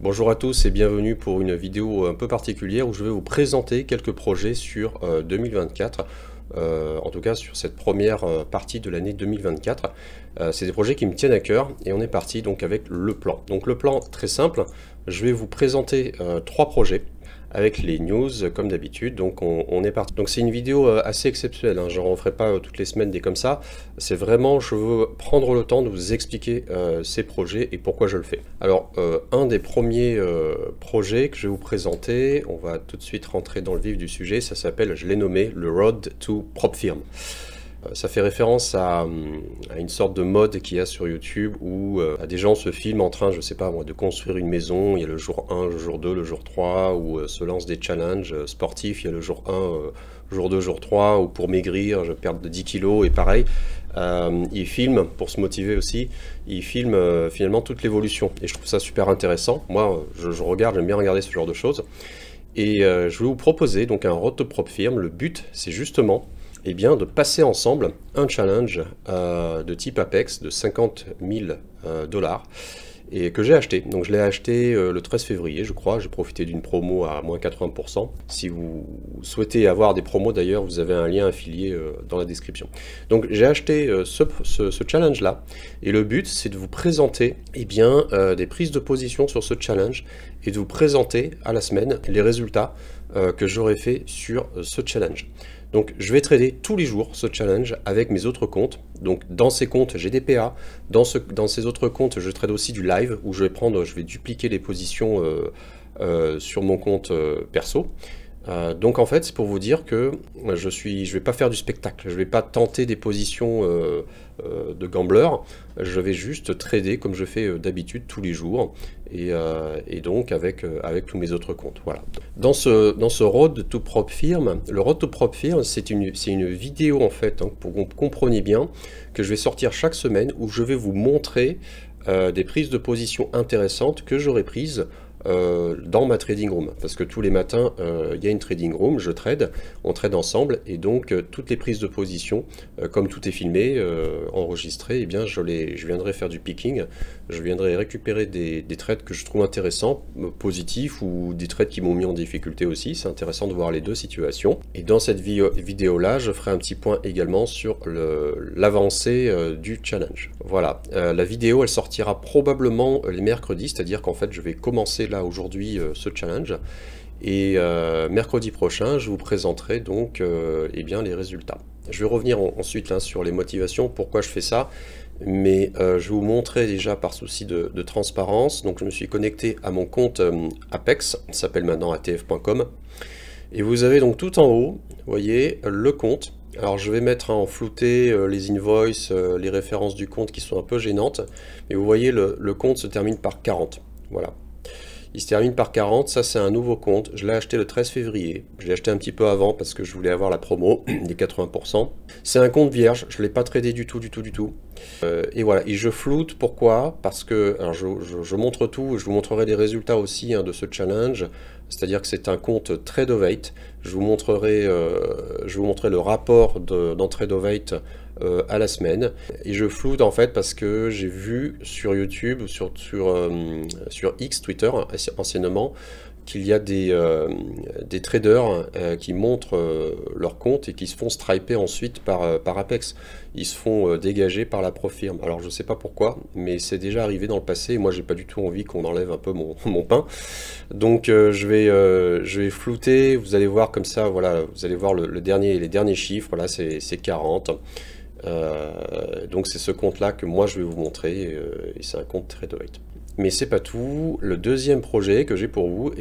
Bonjour à tous et bienvenue pour une vidéo un peu particulière où je vais vous présenter quelques projets sur 2024, en tout cas sur cette première partie de l'année 2024. C'est des projets qui me tiennent à cœur et on est parti donc avec le plan. Donc le plan très simple, je vais vous présenter trois projets avec les news comme d'habitude. Donc on est parti. Donc c'est une vidéo assez exceptionnelle, hein. Je n'en ferai pas toutes les semaines des comme ça. C'est vraiment, je veux prendre le temps de vous expliquer ces projets et pourquoi je le fais. Alors un des premiers projets que je vais vous présenter, on va tout de suite rentrer dans le vif du sujet, ça s'appelle, je l'ai nommé, le Road to PropFirm. Ça fait référence à une sorte de mode qu'il y a sur YouTube où des gens se filment en train, je sais pas moi, de construire une maison. Il y a le jour 1, le jour 2, le jour 3, ou se lancent des challenges sportifs. Il y a le jour 1, jour 2, jour 3, ou pour maigrir, je perds de 10 kilos, et pareil. Ils filment, pour se motiver aussi, ils filment finalement toute l'évolution. Et je trouve ça super intéressant. Moi, je regarde, j'aime bien regarder ce genre de choses. Et je vais vous proposer donc un Road to PropFirm. Le but, c'est justement de passer ensemble un challenge de type Apex de 50 000 $ et que j'ai acheté. Donc je l'ai acheté le 13 février, je crois. J'ai profité d'une promo à moins 80%. Si vous souhaitez avoir des promos d'ailleurs, vous avez un lien affilié dans la description. Donc j'ai acheté ce challenge-là et le but c'est de vous présenter des prises de position sur ce challenge et de vous présenter à la semaine les résultats que j'aurais fait sur ce challenge. Donc je vais trader tous les jours ce challenge avec mes autres comptes. Donc dans ces comptes j'ai des PA, dans ces autres comptes je trade aussi du live où je vais dupliquer les positions sur mon compte perso. Donc en fait c'est pour vous dire que je vais pas faire du spectacle, je vais pas tenter des positions de gambler, je vais juste trader comme je fais d'habitude tous les jours et donc avec tous mes autres comptes. Voilà. Dans ce Road to PropFirm, le Road to PropFirm c'est une vidéo en fait, hein, pour que vous compreniez bien, que je vais sortir chaque semaine où je vais vous montrer des prises de position intéressantes que j'aurai prises dans ma trading room, parce que tous les matins il y a une trading room, je trade, on trade ensemble et donc toutes les prises de position, comme tout est filmé, enregistré, je viendrai faire du picking, je viendrai récupérer des trades que je trouve intéressants, positifs, ou des trades qui m'ont mis en difficulté aussi. C'est intéressant de voir les deux situations. Et dans cette vidéo là je ferai un petit point également sur l'avancée du challenge. Voilà, la vidéo elle sortira probablement les mercredis, c'est à dire qu'en fait je vais commencer là aujourd'hui ce challenge et mercredi prochain je vous présenterai donc les résultats. Je vais revenir ensuite là, sur les motivations, pourquoi je fais ça, mais je vais vous montrer déjà par souci de transparence. Donc je me suis connecté à mon compte Apex, il s'appelle maintenant atf.com, et vous avez donc tout en haut, vous voyez le compte. Alors je vais mettre en flouté les invoices, les références du compte qui sont un peu gênantes, mais vous voyez le compte se termine par 40, voilà. Il se termine par 40, ça c'est un nouveau compte, je l'ai acheté le 13 février, je l'ai acheté un petit peu avant parce que je voulais avoir la promo des 80%. C'est un compte vierge, je ne l'ai pas tradé du tout. Et voilà, et je floute, pourquoi? Parce que, alors je montre tout, je vous montrerai les résultats aussi, hein, de ce challenge, c'est-à-dire que c'est un compte Trade of 8, je vous montrerai le rapport dans Trade of 8 à la semaine, et je floute en fait parce que j'ai vu sur YouTube, sur X, Twitter anciennement, qu'il y a des traders qui montrent leur compte et qui se font striper ensuite par Apex. Ils se font dégager par la PropFirm. Alors je sais pas pourquoi, mais c'est déjà arrivé dans le passé. Moi j'ai pas du tout envie qu'on enlève un peu mon pain. Donc je vais flouter, vous allez voir comme ça, voilà, vous allez voir les derniers chiffres, voilà, c'est 40. Donc c'est ce compte là que moi je vais vous montrer, et c'est un compte TradeOvate. Mais c'est pas tout, le deuxième projet que j'ai pour vous,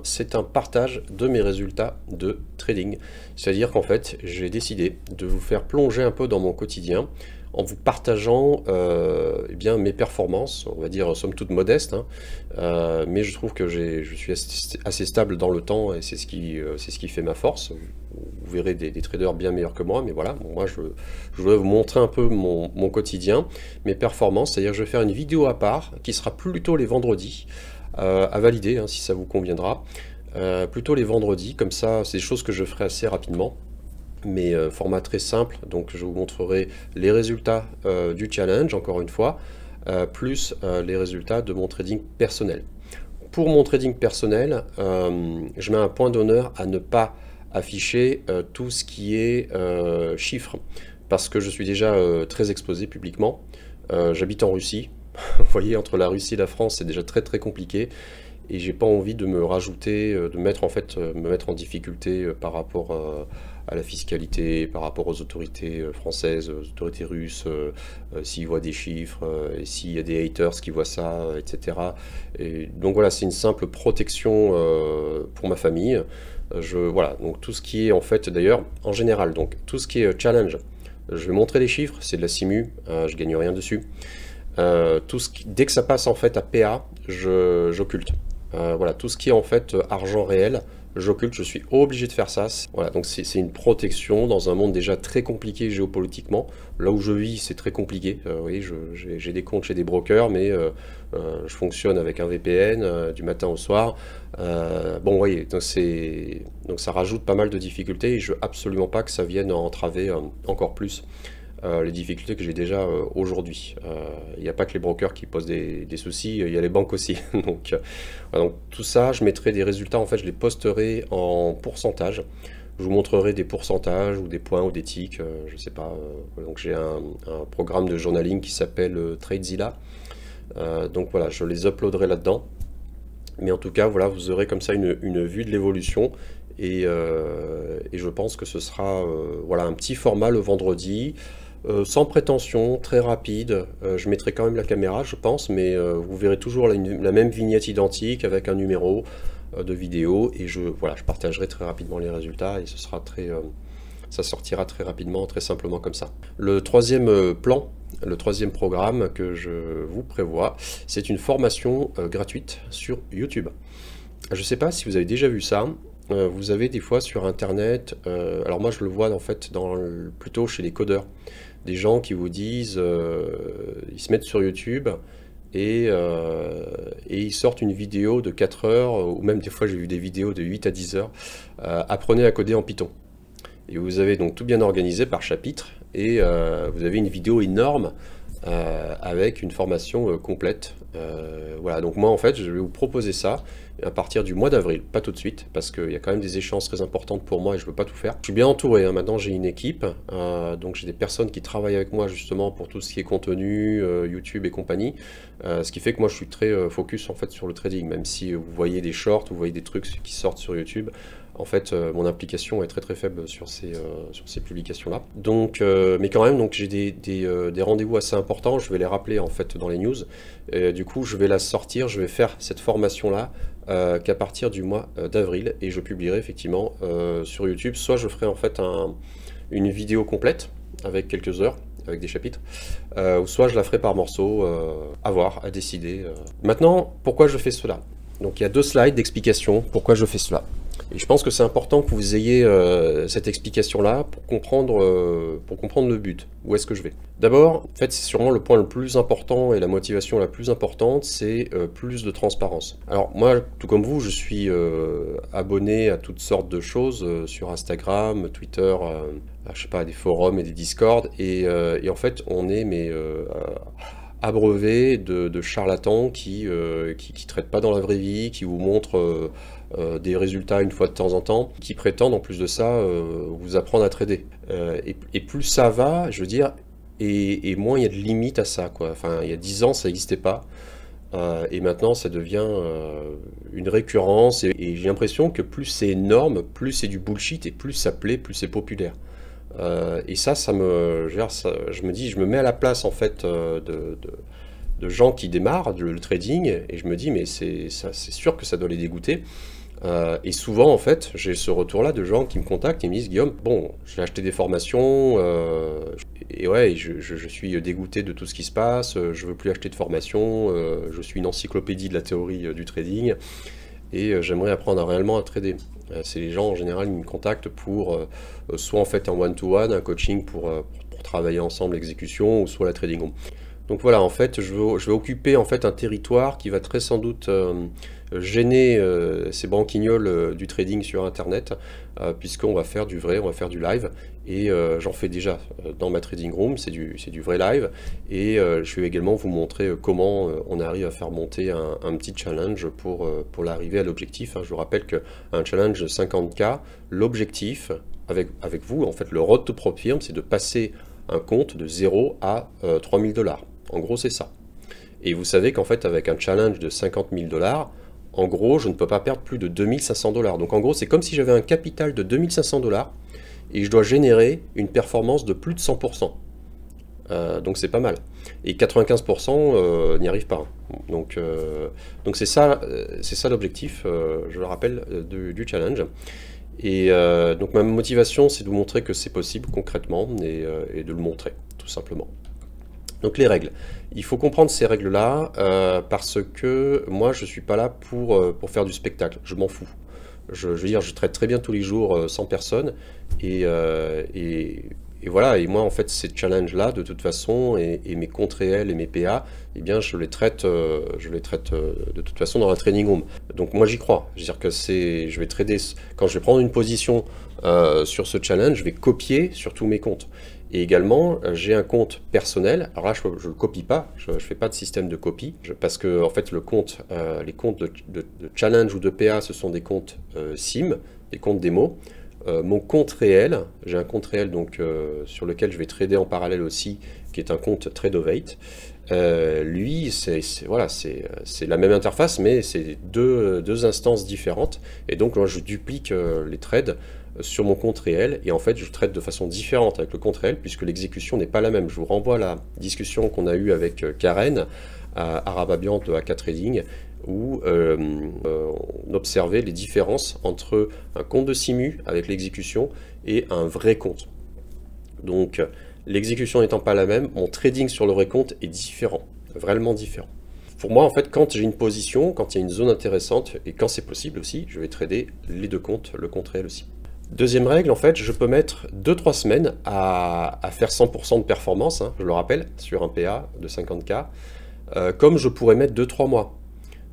c'est un partage de mes résultats de trading. C'est-à-dire qu'en fait j'ai décidé de vous faire plonger un peu dans mon quotidien en vous partageant mes performances, on va dire somme toute modestes, hein, mais je trouve que je suis assez stable dans le temps et c'est ce qui fait ma force. Vous verrez des traders bien meilleurs que moi, mais voilà, bon, moi je voudrais vous montrer un peu mon quotidien, mes performances, c'est-à-dire que je vais faire une vidéo à part qui sera plutôt les vendredis, à valider, hein, si ça vous conviendra, plutôt les vendredis, comme ça c'est des choses que je ferai assez rapidement. Mais format très simple, donc je vous montrerai les résultats du challenge, encore une fois, plus les résultats de mon trading personnel. pour mon trading personnel, je mets un point d'honneur à ne pas afficher tout ce qui est chiffres, parce que je suis déjà très exposé publiquement. J'habite en Russie. Vous voyez, entre la Russie et la France, c'est déjà très compliqué. Et j'ai pas envie de me rajouter, de mettre me mettre en difficulté par rapport à la fiscalité, par rapport aux autorités françaises, aux autorités russes, s'ils voient des chiffres, et s'il y a des haters qui voient ça, etc. Et donc voilà, c'est une simple protection pour ma famille. Voilà, donc tout ce qui est en fait, d'ailleurs, en général, donc tout ce qui est challenge, je vais montrer les chiffres, c'est de la simu, je gagne rien dessus. Dès que ça passe en fait à PA, j'occulte. Voilà, tout ce qui est en fait argent réel, j'occulte, je suis obligé de faire ça. Voilà, donc c'est une protection dans un monde déjà très compliqué géopolitiquement. Là où je vis, c'est très compliqué. Vous voyez, j'ai des comptes chez des brokers, mais je fonctionne avec un VPN du matin au soir. Bon, vous voyez, donc ça rajoute pas mal de difficultés et je veux absolument pas que ça vienne entraver encore plus les difficultés que j'ai déjà aujourd'hui. Il n'y a pas que les brokers qui posent des soucis, il y a les banques aussi. Donc tout ça, je mettrai des résultats, en fait, je les posterai en pourcentage. Je vous montrerai des pourcentages ou des points ou des ticks, je sais pas. Donc j'ai un programme de journaling qui s'appelle TradeZilla. Donc voilà, je les uploaderai là-dedans. Mais en tout cas, voilà, vous aurez comme ça une vue de l'évolution. Et je pense que ce sera voilà, un petit format le vendredi. Sans prétention, très rapide. Je mettrai quand même la caméra, je pense, mais vous verrez toujours la même vignette identique avec un numéro de vidéo et voilà, je partagerai très rapidement les résultats et ça sortira très rapidement, très simplement comme ça. Le troisième plan, le troisième programme que je vous prévois, c'est une formation gratuite sur YouTube. Je ne sais pas si vous avez déjà vu ça. Vous avez des fois sur internet, alors moi je le vois en fait plutôt chez les codeurs, des gens qui vous disent, ils se mettent sur YouTube et ils sortent une vidéo de 4 heures, ou même des fois j'ai vu des vidéos de 8 à 10 heures, apprenez à coder en Python. Et vous avez donc tout bien organisé par chapitre, et vous avez une vidéo énorme avec une formation complète. Voilà, donc moi en fait je vais vous proposer ça à partir du mois d'avril, pas tout de suite, parce qu'il y a quand même des échéances très importantes pour moi et je ne peux pas tout faire. Je suis bien entouré, hein. Maintenant j'ai une équipe, donc j'ai des personnes qui travaillent avec moi justement pour tout ce qui est contenu, YouTube et compagnie, ce qui fait que moi je suis très focus en fait sur le trading, même si vous voyez des shorts, vous voyez des trucs qui sortent sur YouTube. En fait, mon implication est très faible sur ces publications-là. Donc, mais quand même, donc j'ai des rendez-vous assez importants. Je vais les rappeler en fait dans les news. Et, du coup, je vais la sortir. Je vais faire cette formation-là qu'à partir du mois d'avril, et je publierai effectivement sur YouTube. Soit je ferai en fait une vidéo complète avec quelques heures, avec des chapitres, ou soit je la ferai par morceaux. À voir, à décider. Maintenant, pourquoi je fais cela? Donc, il y a 2 slides d'explication pourquoi je fais cela. Et je pense que c'est important que vous ayez cette explication-là pour comprendre le but, où est-ce que je vais. D'abord, en fait, c'est sûrement le point le plus important et la motivation la plus importante, c'est plus de transparence. Alors moi, tout comme vous, je suis abonné à toutes sortes de choses sur Instagram, Twitter, je sais pas, des forums et des Discord, et en fait, on est abreuvé de charlatans qui traitent pas dans la vraie vie, qui vous montrent des résultats une fois de temps en temps, qui prétendent en plus de ça vous apprendre à trader. Et plus ça va, je veux dire, et moins il y a de limites à ça, quoi. Enfin, il y a 10 ans, ça n'existait pas. Et maintenant, ça devient une récurrence. Et j'ai l'impression que plus c'est énorme, plus c'est du bullshit, et plus ça plaît, plus c'est populaire. Et ça je me dis, je me mets à la place en fait de gens qui démarrent le trading, et je me dis, mais c'est sûr que ça doit les dégoûter. Et souvent, en fait, j'ai ce retour-là de gens qui me contactent et me disent, Guillaume, bon, j'ai acheté des formations, et ouais, je suis dégoûté de tout ce qui se passe, je veux plus acheter de formation, je suis une encyclopédie de la théorie du trading, et j'aimerais apprendre réellement à trader. C'est les gens, en général, qui me contactent pour soit en fait un one-to-one, un coaching pour travailler ensemble l'exécution, ou soit la trading room. Donc voilà, en fait, je vais occuper en fait un territoire qui va très sans doute gêner ces branquignoles du trading sur Internet, puisqu'on va faire du vrai, on va faire du live, et j'en fais déjà dans ma trading room, c'est du vrai live, et je vais également vous montrer comment on arrive à faire monter un petit challenge pour l'arrivée à l'objectif. Hein. Je vous rappelle qu'un challenge de 50K, l'objectif, avec vous, en fait, le road to Prop Firm, c'est de passer un compte de 0 à 3000 $. En gros, c'est ça. Et vous savez qu'en fait, avec un challenge de 50 000 $, en gros, je ne peux pas perdre plus de 2500 $. Donc en gros, c'est comme si j'avais un capital de 2500 $ et je dois générer une performance de plus de 100%. Donc c'est pas mal. Et 95% n'y arrive pas. Donc c'est ça l'objectif, je le rappelle, du challenge. Et donc ma motivation, c'est de vous montrer que c'est possible concrètement et de le montrer, tout simplement. Donc les règles. Il faut comprendre ces règles-là parce que moi, je ne suis pas là pour faire du spectacle. Je m'en fous. Je veux dire, je traite très bien tous les jours 100 personnes. Et voilà. Et moi, en fait, ces challenges-là, de toute façon, et mes comptes réels et mes PA, eh bien, je les traite de toute façon dans un training room. Donc moi, j'y crois. Je veux dire que je vais trader. Quand je vais prendre une position sur ce challenge, je vais copier sur tous mes comptes. Et également, j'ai un compte personnel. Alors là, je ne le copie pas, je ne fais pas de système de copie, parce que en fait, les comptes de challenge ou de PA, ce sont des comptes SIM, des comptes démo. Mon compte réel, j'ai un compte réel donc, sur lequel je vais trader en parallèle aussi, qui est un compte Tradeovate. Lui, voilà, c'est la même interface, mais c'est deux instances différentes. Et donc, là, je duplique les trades sur mon compte réel, et en fait je trade de façon différente avec le compte réel puisque l'exécution n'est pas la même. Je vous renvoie à la discussion qu'on a eue avec Karen à Arababian de AK Trading, où on observait les différences entre un compte de Simu avec l'exécution et un vrai compte. Donc l'exécution n'étant pas la même, mon trading sur le vrai compte est différent, vraiment différent. Pour moi, en fait, quand j'ai une position, quand il y a une zone intéressante, et quand c'est possible aussi, je vais trader les deux comptes, le compte réel aussi. Deuxième règle, en fait, je peux mettre 2-3 semaines à faire 100% de performance, hein, je le rappelle, sur un PA de 50K, comme je pourrais mettre 2-3 mois.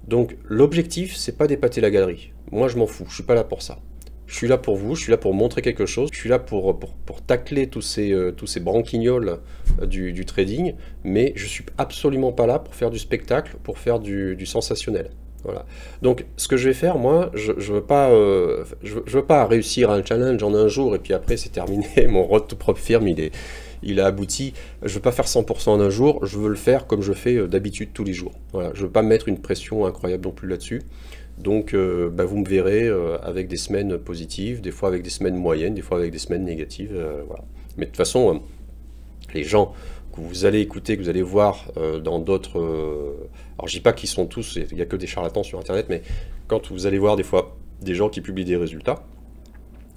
Donc l'objectif, c'est pas d'épater la galerie. Moi, je m'en fous, je suis pas là pour ça. Je suis là pour vous, je suis là pour montrer quelque chose, je suis là pour tacler tous ces branquignoles du trading, mais je suis absolument pas là pour faire du spectacle, pour faire du sensationnel. Voilà. Donc, ce que je vais faire, moi, je veux pas réussir un challenge en un jour et puis après c'est terminé. Mon road to Prop Firm, il a abouti. Je veux pas faire 100% en un jour. Je veux le faire comme je fais d'habitude tous les jours. Voilà. Je veux pas me mettre une pression incroyable non plus là-dessus. Donc, vous me verrez avec des semaines positives, des fois avec des semaines moyennes, des fois avec des semaines négatives. Voilà. Mais de toute façon, les gens que vous allez écouter, que vous allez voir dans d'autres... alors je dis pas qu'ils sont tous, il n'y a que des charlatans sur Internet, mais quand vous allez voir des fois des gens qui publient des résultats,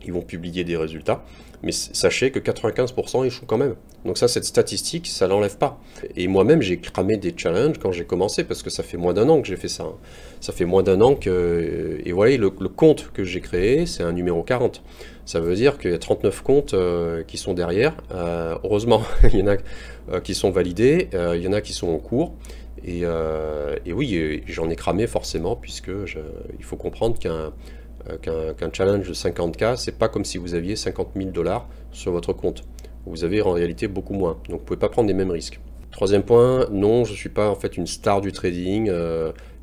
ils vont publier des résultats, mais sachez que 95% échouent quand même. Donc ça, cette statistique, ça l'enlève pas. Et moi-même, j'ai cramé des challenges quand j'ai commencé, parce que ça fait moins d'un an que j'ai fait ça. Hein. Ça fait moins d'un an que... Et voilà, le compte que j'ai créé, c'est un numéro 40. Ça veut dire qu'il y a 39 comptes qui sont derrière. Heureusement, il y en a qui sont validés, il y en a qui sont en cours. Et oui, j'en ai cramé forcément, puisque il faut comprendre qu'un challenge de 50K, c'est pas comme si vous aviez 50 000 $ sur votre compte. Vous avez en réalité beaucoup moins, donc vous pouvez pas prendre les mêmes risques. Troisième point, non, je suis pas en fait une star du trading,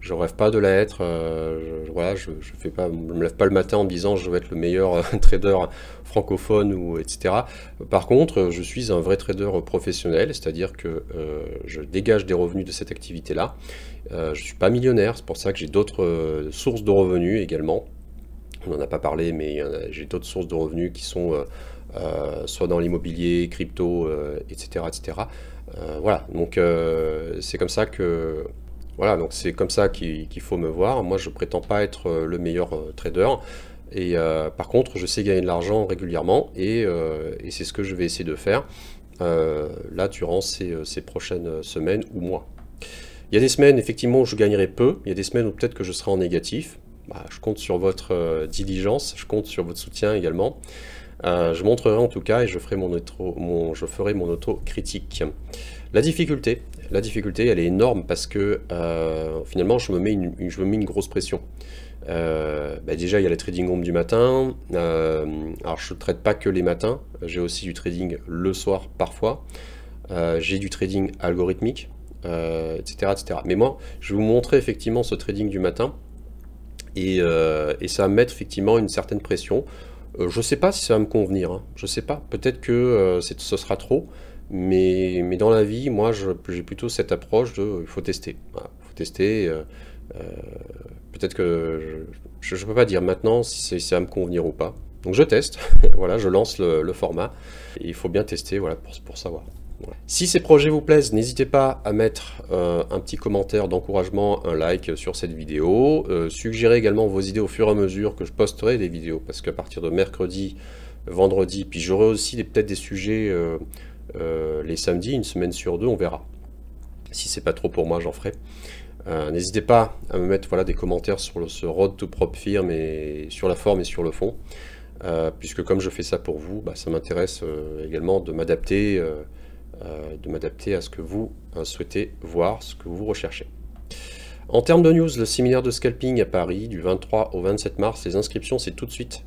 je rêve pas de l'être, voilà, je me lève pas le matin en me disant je vais être le meilleur trader francophone ou etc. Par contre, je suis un vrai trader professionnel, c'est-à-dire que je dégage des revenus de cette activité-là. Je suis pas millionnaire, c'est pour ça que j'ai d'autres sources de revenus également. On n'en a pas parlé, mais j'ai d'autres sources de revenus qui sont soit dans l'immobilier, crypto, etc. etc. Voilà, donc c'est comme ça que... Voilà, donc c'est comme ça qu'il faut me voir. Moi, je prétends pas être le meilleur trader. Et par contre, je sais gagner de l'argent régulièrement et c'est ce que je vais essayer de faire là durant ces prochaines semaines ou mois. Il y a des semaines, effectivement, où je gagnerai peu. Il y a des semaines où peut-être que je serai en négatif. Je compte sur votre diligence, je compte sur votre soutien également. Je montrerai en tout cas et je ferai je ferai mon auto-critique. La difficulté, elle est énorme parce que finalement, je me mets une grosse pression. Déjà, il y a le trading room du matin. Alors, je ne traite pas que les matins. J'ai aussi du trading le soir parfois. J'ai du trading algorithmique, etc., etc. Mais moi, je vais vous montrer effectivement ce trading du matin. Et ça va me mettre effectivement une certaine pression. Je ne sais pas si ça va me convenir, hein. Je ne sais pas. Peut-être que ce sera trop. Mais dans la vie, moi, j'ai plutôt cette approche de il faut tester. Voilà, il faut tester. Peut-être que je ne peux pas dire maintenant si ça va me convenir ou pas. Donc je teste. Voilà, je lance le format. Et il faut bien tester, voilà, pour savoir. Voilà. Si ces projets vous plaisent, n'hésitez pas à mettre un petit commentaire d'encouragement, un like sur cette vidéo. Suggérez également vos idées au fur et à mesure que je posterai des vidéos. Parce qu'à partir de mercredi, vendredi, puis j'aurai aussi peut-être des sujets les samedis, une semaine sur deux, on verra. Si c'est pas trop pour moi, j'en ferai. N'hésitez pas à me mettre voilà, des commentaires sur ce Road to Prop Firm et sur la forme et sur le fond. Puisque comme je fais ça pour vous, ça m'intéresse également de m'adapter à ce que vous souhaitez voir, ce que vous recherchez. En termes de news, le séminaire de scalping à Paris du 23 au 27 mars, les inscriptions c'est tout de suite,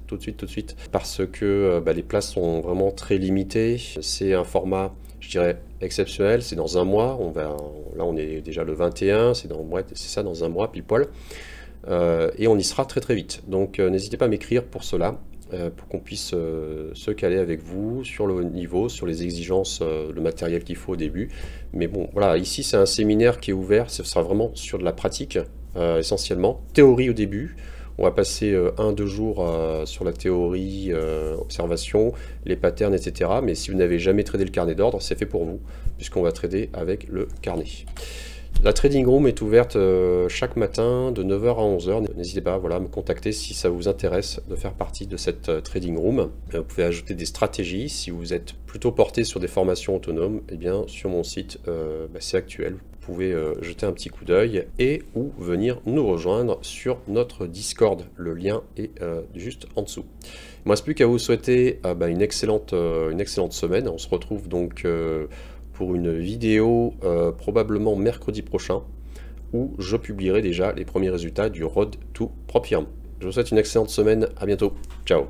parce que les places sont vraiment très limitées. C'est un format, je dirais, exceptionnel, c'est dans un mois, là on est déjà le 21, c'est ça, dans un mois pile poil, et on y sera très très vite. Donc n'hésitez pas à m'écrire pour cela, pour qu'on puisse se caler avec vous sur le niveau, sur les exigences, le matériel qu'il faut au début. Mais bon, voilà, ici c'est un séminaire qui est ouvert, ce sera vraiment sur de la pratique, essentiellement. Théorie au début, on va passer 1-2 jours sur la théorie, observation, les patterns, etc. Mais si vous n'avez jamais tradé le carnet d'ordre, c'est fait pour vous, puisqu'on va trader avec le carnet. La trading room est ouverte chaque matin de 9h à 11h. N'hésitez pas à me contacter si ça vous intéresse de faire partie de cette trading room. Vous pouvez ajouter des stratégies. Si vous êtes plutôt porté sur des formations autonomes, eh bien sur mon site, c'est actuel. Vous pouvez jeter un petit coup d'œil et ou venir nous rejoindre sur notre Discord. Le lien est juste en dessous. Il ne me reste plus qu'à vous souhaiter une excellente semaine. On se retrouve donc pour une vidéo probablement mercredi prochain où je publierai déjà les premiers résultats du Road to Prop Firm. Je vous souhaite une excellente semaine, à bientôt, ciao.